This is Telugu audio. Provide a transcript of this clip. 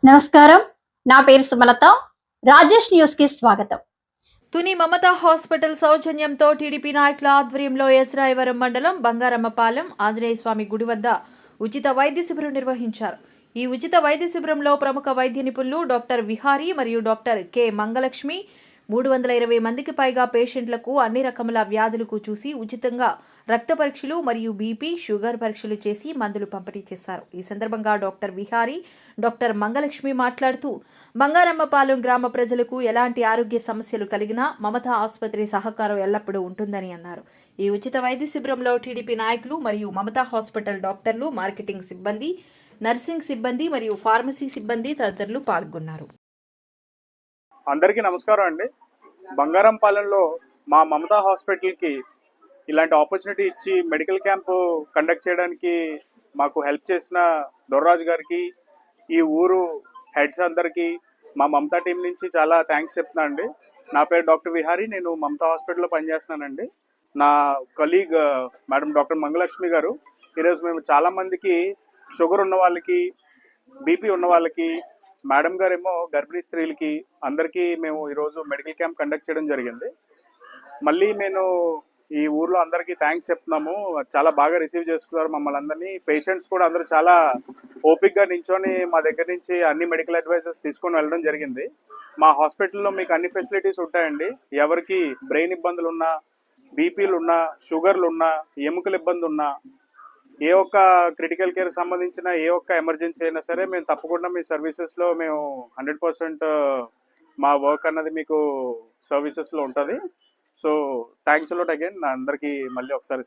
నమస్కారం. నా పేరు సుమలత. రాజేష్ న్యూస్‌కి స్వాగతం. తుని మమతా హాస్పిటల్ సౌజన్యంతో టీడీపీ నాయకుల ఆధ్వర్యంలో ఎస్రాయవరం మండలం బంగారమ్మపాలెం ఆంజనేయస్వామి గుడి వద్ద ఉచిత వైద్య శిబిరం నిర్వహించారు. ఈ ఉచిత వైద్య శిబిరంలో ప్రముఖ వైద్య నిపుణులు డాక్టర్ విహారీ మరియు డాక్టర్ కె మంగలక్ష్మి 320 మందికి పైగా పేషెంట్లకు అన్ని రకముల వ్యాధులకు చూసి ఉచితంగా రక్త పరీక్షలు మరియు బీపీ, షుగర్ పరీక్షలు చేసి మందులు పంపిణీ చేశారు. ఈ సందర్భంగా డాక్టర్ విహారీ, డాక్టర్ మంగలక్ష్మి మాట్లాడుతూ బంగారమ్మపాలెం గ్రామ ప్రజలకు ఎలాంటి ఆరోగ్య సమస్యలు కలిగినా మమతా ఆసుపత్రి సహకారం ఎల్లప్పుడూ ఉంటుందని అన్నారు. ఈ ఉచిత వైద్య శిబిరంలో టీడీపీ నాయకులు మరియు మమతా హాస్పిటల్ డాక్టర్లు, మార్కెటింగ్ సిబ్బంది, నర్సింగ్ సిబ్బంది మరియు ఫార్మసీ సిబ్బంది తదితరులు పాల్గొన్నారు. అందరికీ నమస్కారం అండి. బంగారంపాలెంలో మా మమతా హాస్పిటల్కి ఇలాంటి ఆపర్చునిటీ ఇచ్చి మెడికల్ క్యాంపు కండక్ట్ చేయడానికి మాకు హెల్ప్ చేసిన దొర్రాజు గారికి, ఈ ఊరు హెడ్స్ అందరికీ మా మమతా టీం నుంచి చాలా థ్యాంక్స్ చెప్తున్నా అండి. నా పేరు డాక్టర్ విహారీ, నేను మమతా హాస్పిటల్లో పనిచేస్తున్నానండి. నా కలీగ్ మేడం డాక్టర్ మంగలక్ష్మి గారు, ఈరోజు మేము చాలామందికి షుగర్ ఉన్న వాళ్ళకి, బీపీ ఉన్న వాళ్ళకి, మేడం గారేమో గర్భిణీ స్త్రీలకి అందరికీ మేము ఈరోజు మెడికల్ క్యాంప్ కండక్ట్ చేయడం జరిగింది. మళ్ళీ నేను ఈ ఊర్లో అందరికీ థ్యాంక్స్ చెప్తున్నాము. చాలా బాగా రిసీవ్ చేసుకున్నారు మమ్మల్ని అందరినీ. పేషెంట్స్ కూడా అందరూ చాలా ఓపిక్గా నించొని మా దగ్గర నుంచి అన్ని మెడికల్ అడ్వైజెస్ తీసుకొని వెళ్ళడం జరిగింది. మా హాస్పిటల్లో మీకు అన్ని ఫెసిలిటీస్ ఉంటాయండి. ఎవరికి బ్రెయిన్ ఇబ్బందులు ఉన్నా, బీపీలు ఉన్నా, షుగర్లు ఉన్నా, ఎముకల ఇబ్బంది ఉన్నా, ఏ ఒక్క క్రిటికల్ కేర్ సంబంధించిన ఏ ఒక్క ఎమర్జెన్సీ అయినా సరే మేము తప్పకుండా మీ సర్వీసెస్లో మేము 100% మా వర్క్ అన్నది మీకు సర్వీసెస్లో ఉంటుంది. So thanks a lot again. అందరికీ మళ్ళీ ఒకసారి